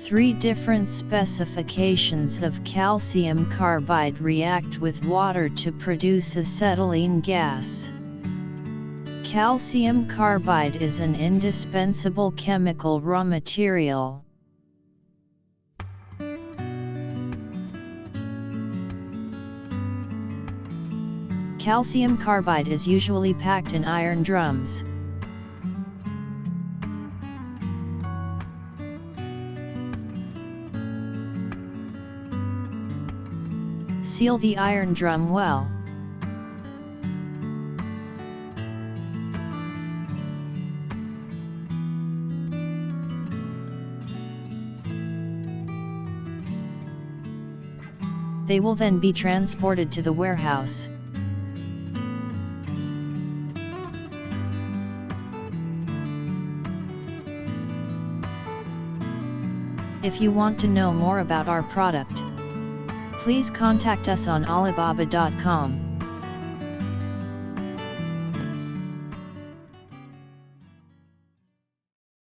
Three different specifications of calcium carbide react with water to produce acetylene gas. Calcium carbide is an indispensable chemical raw material. Calcium carbide is usually packed in iron drums. Seal the iron drum well. They will then be transported to the warehouse. If you want to know more about our product, please contact us on Alibaba.com.